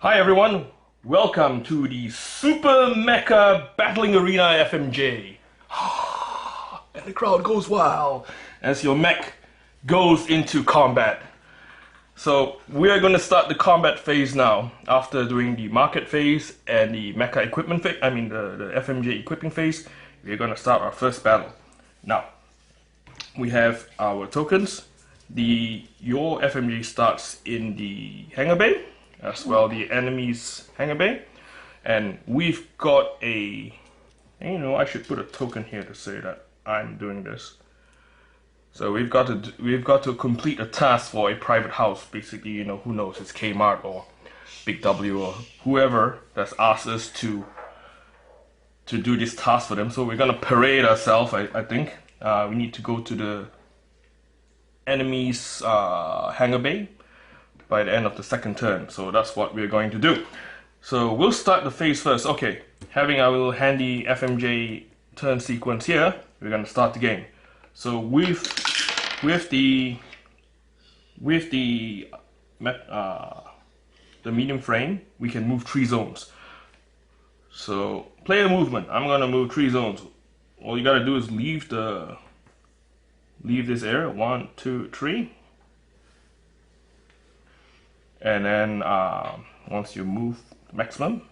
Hi everyone, welcome to the Super Mecha Battling Arena FMJ. And the crowd goes wild as your mech goes into combat. So we are going to start the combat phase now. After doing the market phase and the mecha equipment phase, the FMJ equipping phase, we're going to start our first battle. Now, we have our tokens. Your FMJ starts in the hangar bay, as well the enemy's hangar bay, and we've got I should put a token here to say that I'm doing this. So we've got to complete a task for a private house. Basically, who knows, it's Kmart or Big W or whoever that's asked us to do this task for them. So we're gonna parade ourselves. I think we need to go to the enemy's hangar bay by the end of the second turn. So that's what we're going to do. So we'll start the phase first. Okay, having our little handy FMJ turn sequence here, we're gonna start the game. So with the medium frame, we can move 3 zones. So player movement, I'm gonna move 3 zones. All you gotta do is leave this area, 1, 2, 3. And then once you move maximum,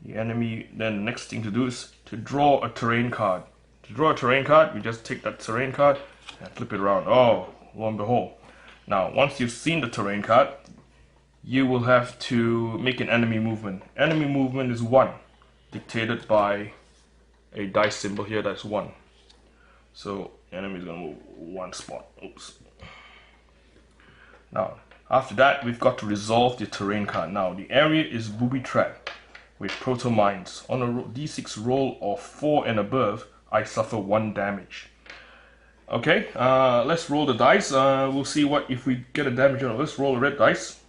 then the next thing to do is to draw a terrain card. To draw a terrain card, we just take that terrain card and flip it around. Oh, lo and behold. Now, once you've seen the terrain card, you will have to make an enemy movement. Enemy movement is 1, dictated by a dice symbol here that's 1. So, enemy is going to move 1 spot. Oops. Now, after that, we've got to resolve the terrain card. Now, the area is booby trapped with proto mines. On a d6 roll of 4 and above, I suffer 1 damage. Okay, let's roll the dice. We'll see if we get a damage on it. Let's roll a red dice.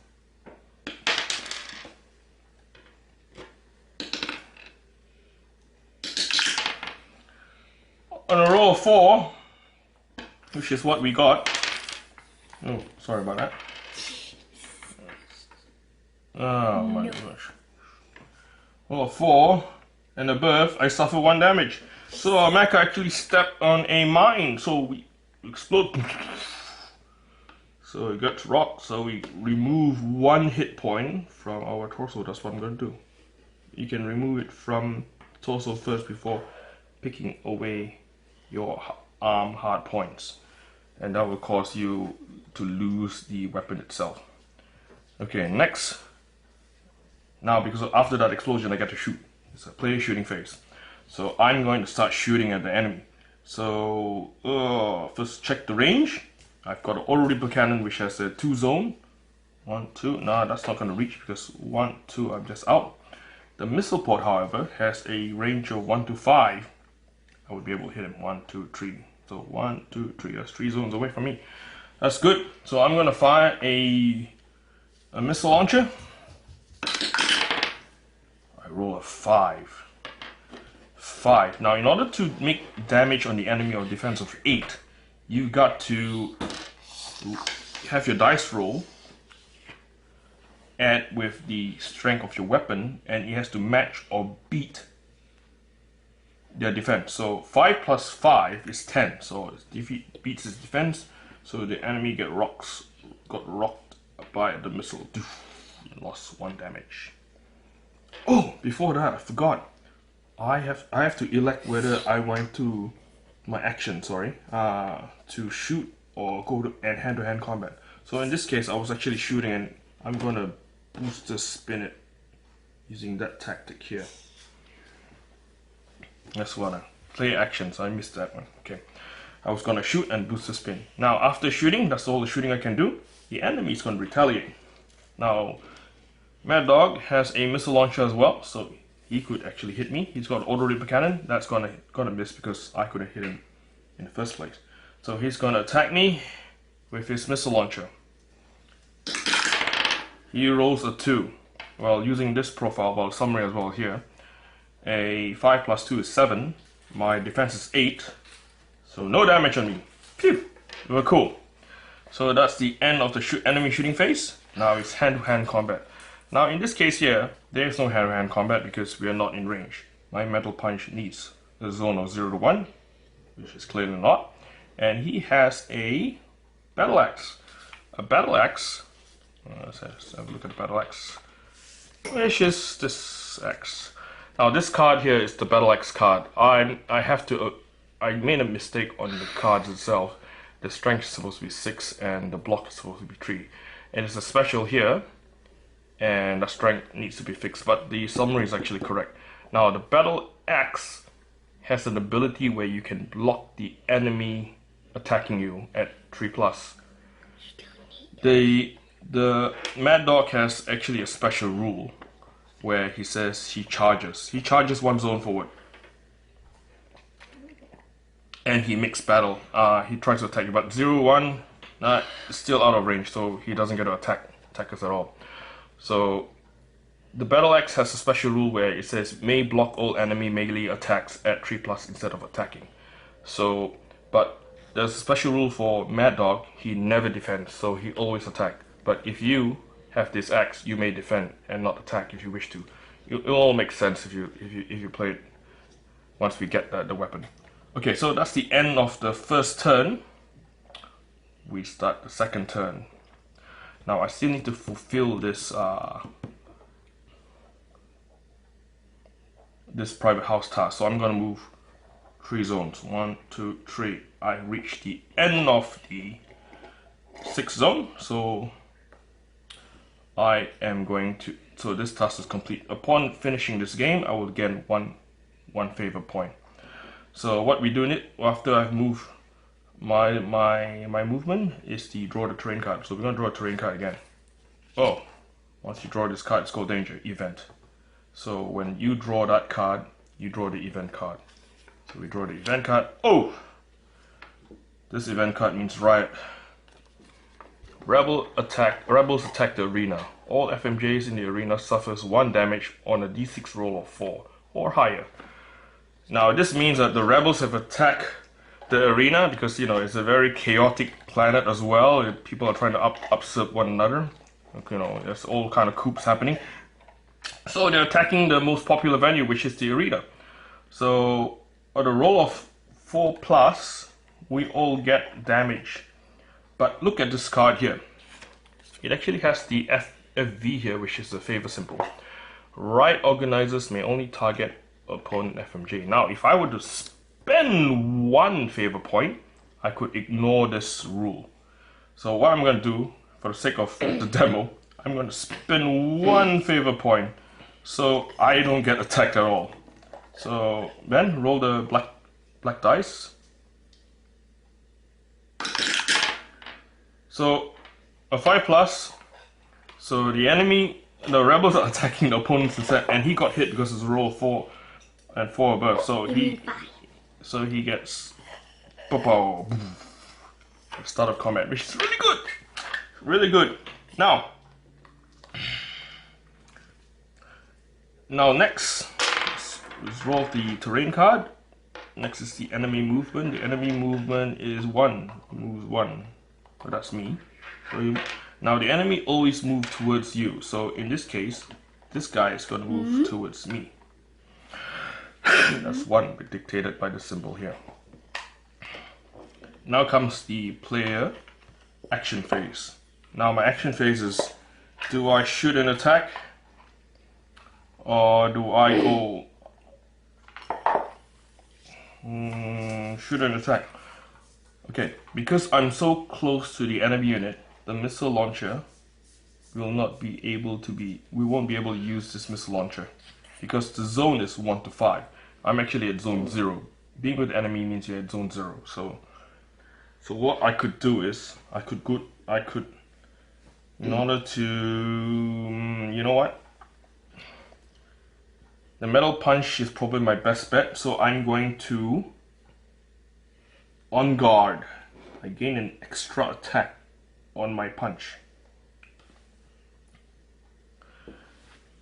On a roll of 4, which is what we got. Oh, sorry about that. Oh my gosh. Well, 4 and above, I suffer 1 damage. So our mecha actually stepped on a mine, so we explode. So it gets rocked, so we remove 1 hit point from our torso. That's what I'm going to do. You can remove it from torso first before picking away your arm hard points. And that will cause you to lose the weapon itself. Okay, next. Now, because after that explosion, I get to shoot. It's a player shooting phase. So I'm going to start shooting at the enemy. So first check the range. I've got an auto ripper cannon which has a 2 zone. 1, 2. No, that's not going to reach because 1, 2, I'm just out. The missile port, however, has a range of 1 to 5. I would be able to hit him. 1, 2, 3. So 1, 2, 3. That's 3 zones away from me. That's good. So I'm going to fire a missile launcher. I roll a 5. 5. Now, in order to make damage on the enemy of defense of 8, you got to have your dice roll add with the strength of your weapon, and it has to match or beat their defense. So 5 plus 5 is 10. So it beats his defense. So the enemy got rocked by the missile. Lost 1 damage. Oh, before that, I forgot. I have to elect whether I want to to shoot or go to hand-to-hand combat. So in this case, I was actually shooting, and I'm gonna booster spin it using that tactic here. That's one. Play action, so I missed that one. Okay, I was gonna shoot and booster spin. Now after shooting, that's all the shooting I can do. The enemy is gonna retaliate. Now, Mad Dog has a missile launcher as well, so he could actually hit me. He's got auto ripper cannon. That's gonna miss because I couldn't hit him in the first place. So he's gonna attack me with his missile launcher. He rolls a 2. Well, using this profile, well, summary as well here. A 5 plus 2 is 7. My defense is 8. So no damage on me. Phew! We're cool. So that's the end of the enemy shooting phase. Now it's hand-to-hand combat. Now in this case here, there is no hand-to-hand combat because we are not in range. My metal punch needs a zone of 0 to 1, which is clearly not. And he has a battle axe. A battle axe, let's have a look at the battle axe, which is this axe. Now this card here is the battle axe card. I made a mistake on the cards itself. The strength is supposed to be 6 and the block is supposed to be 3. And it's a special here, and the strength needs to be fixed, but the summary is actually correct. Now the battle axe has an ability where you can block the enemy attacking you at 3+. The Mad Dog has actually a special rule where he says he charges. He charges 1 zone forward. And he makes battle. He tries to attack you, but 0-1 still out of range, so he doesn't get to attack us at all. So the battle axe has a special rule where it says may block all enemy melee attacks at 3+ instead of attacking. So, but there's a special rule for Mad Dog. He never defends, so he always attack. But if you have this axe, you may defend and not attack if you wish to. It all makes sense if you play it once we get the weapon. Okay, so that's the end of the first turn. We start the second turn. Now I still need to fulfill this this private house task, so I'm gonna move 3 zones. 1, 2, 3. I reach the end of the 6th zone, so I am going to. So this task is complete. Upon finishing this game, I will gain one favor point. So what we do in it after I've moved my movement is to draw the terrain card. So we're gonna draw a terrain card again. Oh, once you draw this card, it's called danger event. So when you draw that card, you draw the event card. So we draw the event card. Oh, this event card means riot. Rebels attack the arena. All FMJs in the arena suffers 1 damage on a d6 roll of 4 or higher. Now this means that the rebels have attacked the arena because, you know, it's a very chaotic planet as well. People are trying to usurp one another. You know, there's all kind of coups happening. So they're attacking the most popular venue, which is the arena. So on a roll of 4+, we all get damage. But look at this card here. It actually has the FV here, which is the favor symbol. Riot organizers may only target opponent FMJ. Now, if I were to spend 1 favor point, I could ignore this rule. So what I'm going to do, for the sake of the demo, I'm going to spend 1 favor point so I don't get attacked at all. So then roll the black dice. So a 5+. So the rebels are attacking the opponent's instead, and he got hit because it's a roll of 4 and 4 above. So he gets start of combat, which is really good. Really good. Now next, let's roll the terrain card. Next is the enemy movement. The enemy movement is 1. Moves 1. So that's me. So now the enemy always moves towards you. So in this case, this guy is going to move towards me. That's 1, dictated by the symbol here. Now comes the player action phase. Now my action phase is, do I shoot and attack? Or do I go shoot and attack? Okay, because I'm so close to the enemy unit, the missile launcher will not be able to we won't be able to use this missile launcher because the zone is 1 to 5. I'm actually at zone 0. Being with the enemy means you're at zone 0. So what I could do is I could in order to you know what? The metal punch is probably my best bet, so I'm going to on guard. I gain an extra attack on my punch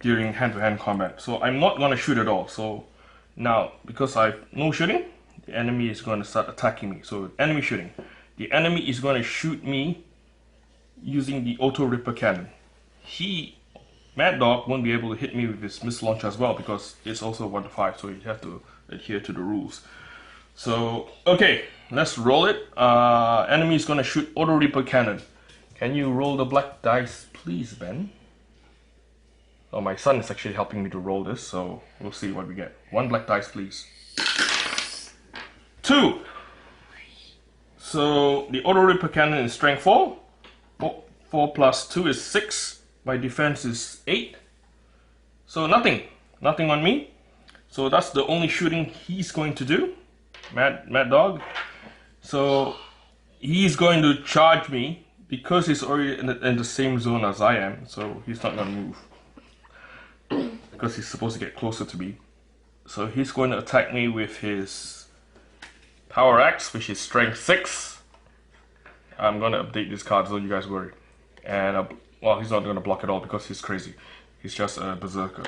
during hand-to-hand combat. So I'm not going to shoot at all. So now, because I've no shooting, the enemy is going to start attacking me. So enemy shooting. The enemy is going to shoot me using the auto ripper cannon. He Mad Dog won't be able to hit me with his missile launcher as well because it's also 1 to 5, so you have to adhere to the rules. So, okay, let's roll it. Enemy is gonna shoot Auto Reaper Cannon. Can you roll the black dice, please, Ben? Oh, my son is actually helping me to roll this, so we'll see what we get. 1 black dice, please. 2! So, the Auto Reaper Cannon is strength 4. 4 plus 2 is 6. My defense is 8. So, nothing. Nothing on me. So, that's the only shooting he's going to do. Mad Dog. So, he's going to charge me because he's already in the same zone as I am. So, he's not going to move. Because he's supposed to get closer to me. So he's going to attack me with his Power Axe, which is strength 6. I'm going to update this card, so don't you guys worry. And, well, he's not going to block at all because he's crazy. He's just a berserker.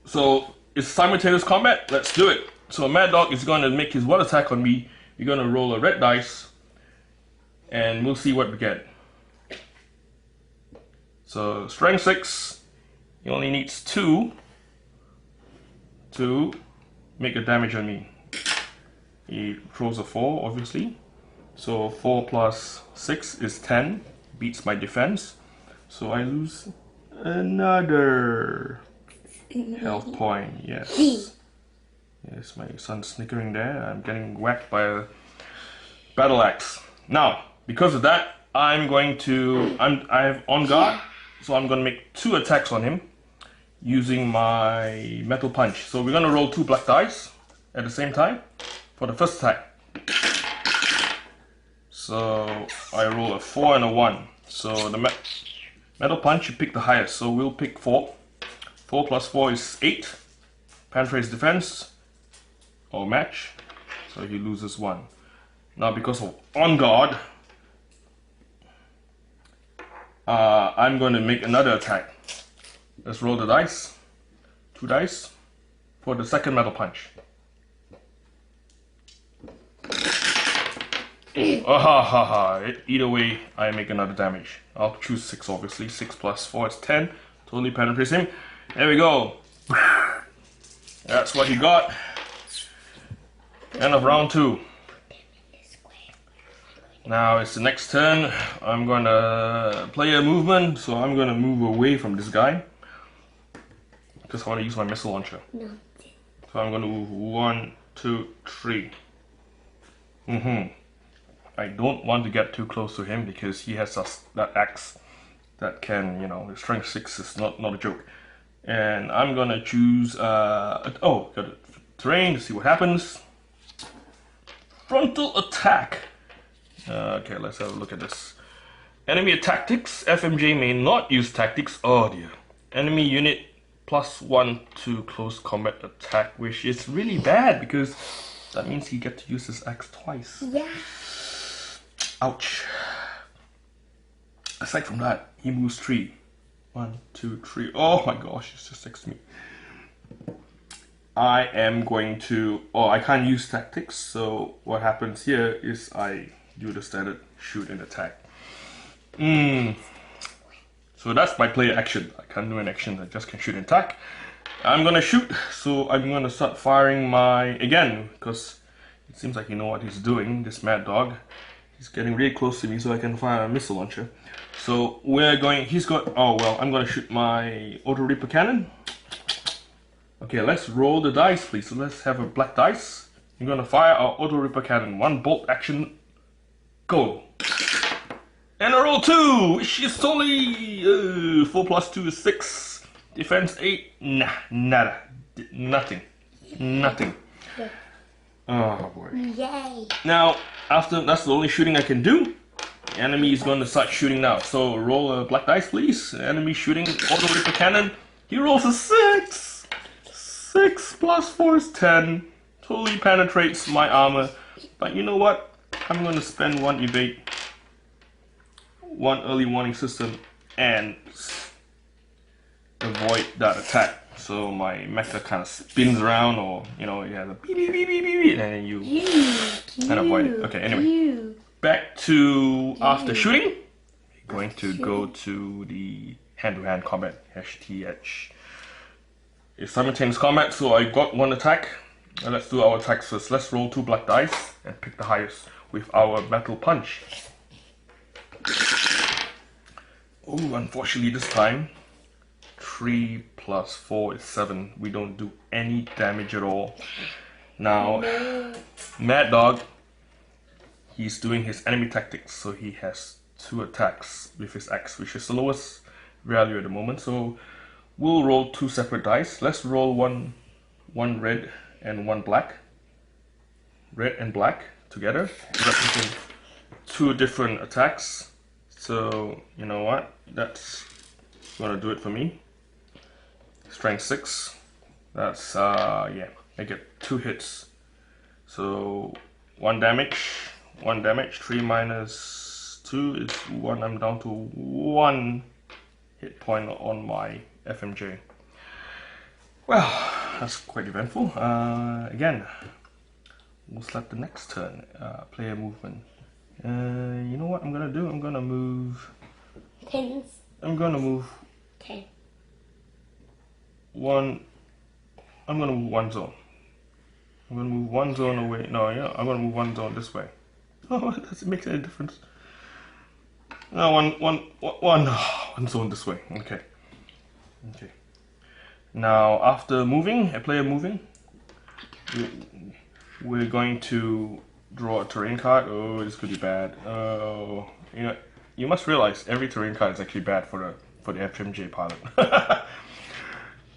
So, it's simultaneous combat. Let's do it. So Mad Dog is going to make his 1 attack on me. You're going to roll a red dice. And we'll see what we get. So, strength 6. He only needs 2 to make a damage on me. He throws a 4, obviously. So 4 plus 6 is 10. Beats my defense. So I lose another health point. Yes. Yes, my son's snickering there. I'm getting whacked by a battle axe. Now, because of that, I have on guard. So I'm going to make 2 attacks on him using my metal punch. So we're going to roll 2 black dice at the same time for the first attack. So I roll a 4 and a 1. So the metal punch, you pick the highest. So we'll pick 4. 4 plus 4 is 8. Penetrates defense or match. So he loses 1. Now because of on guard, I'm going to make another attack. Let's roll the dice. 2 dice for the second metal punch. Either way, I make another damage. I'll choose 6, obviously. 6 plus 4 is 10. Totally penetrates him. There we go. That's what he got. End of round 2. Now it's the next turn. I'm gonna play a movement, so I'm gonna move away from this guy. Because I want to use my missile launcher. No. So I'm gonna move 1, 2, 3. I don't want to get too close to him because he has that axe that can, you know, strength 6 is not a joke. And I'm gonna choose got a terrain to see what happens. Frontal Attack. Okay, let's have a look at this. Enemy tactics. FMJ may not use tactics. Oh dear. Enemy unit +1 to close combat attack, which is really bad because that means he gets to use his axe twice. Yeah. Ouch. Aside from that, he moves 3. 1, 2, 3. Oh my gosh, it's just next to me. I am going to... Oh, I can't use tactics, so what happens here is I do the standard shoot and attack. So that's my player action. I can't do an action, I just can shoot and attack. I'm gonna shoot, so I'm gonna start firing again, because it seems like you know what he's doing, this Mad Dog. He's getting really close to me, so I can fire a missile launcher. So I'm gonna shoot my Auto Reaper Cannon. Okay, let's roll the dice, please. So let's have a black dice. I'm gonna fire our Auto Reaper Cannon. 1 bolt action, go. And I roll 2, which is only 4 plus 2 is 6. Defense 8, nada, nothing. Oh boy. Yay. Now, that's the only shooting I can do. The enemy is going to start shooting now. So roll a black dice, please. Enemy shooting Auto Reaper Cannon. He rolls a 6. 6 plus 4 is 10. Totally penetrates my armor. But you know what? I'm going to spend 1 evade, 1 early warning system, and avoid that attack. So my mecha kind of spins around, or you know, you have a beep beep beep beep beep, and you kind of avoid it. Okay, anyway, back to after shooting. We're going to go to the hand-to-hand combat, HTH. It's simultaneous combat, so I got one attack. Let's do our attacks first. Let's roll 2 black dice and pick the highest with our battle punch. Oh, unfortunately this time, 3 plus 4 is 7. We don't do any damage at all. Now, Mad Dog, he's doing his enemy tactics, so he has 2 attacks with his axe, which is the lowest value at the moment. So we'll roll 2 separate dice. Let's roll one red and 1 black. Red and black together, representing 2 different attacks. So you know what? That's gonna do it for me. Strength 6. That's yeah. I get 2 hits. So 1 damage. 3 minus 2 is 1. I'm down to 1 hit point on my FMJ. Well, that's quite eventful. Again, we'll select the next turn. Player movement. You know what I'm gonna do? I'm gonna move. Pins. I'm gonna move. Okay. I'm gonna move 1 zone. I'm gonna move 1 zone away. No, yeah, I'm gonna move 1 zone this way. Oh, does it make any difference? No, one zone this way. Okay. Okay. Now, after moving, a player moving, we're going to draw a terrain card. Oh, this could be bad. Oh, you know, you must realize every terrain card is actually bad for the FMJ pilot.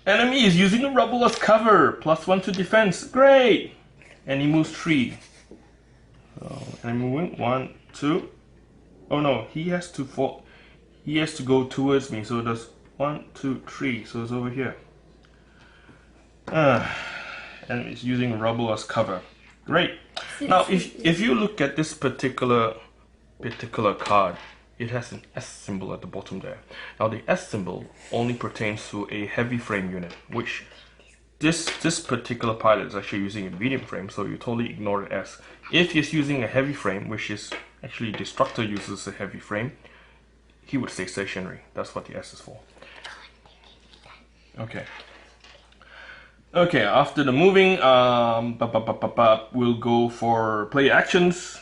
Enemy is using a rubble as cover. +1 to defense. Great. And he moves 3. So, and I'm moving 1, 2. Oh no, he has to fall. He has to go towards me. So that's 1, 2, 3. So it's over here. And it's using rubble as cover. Great. Now, if you look at this particular card, it has an S symbol at the bottom there. Now, the S symbol only pertains to a heavy frame unit, which this particular pilot is actually using a medium frame, so you totally ignore the S. If he's using a heavy frame, which is actually Destructor uses a heavy frame, he would stay stationary. That's what the S is for. Okay. Okay, after the moving, we'll go for play actions.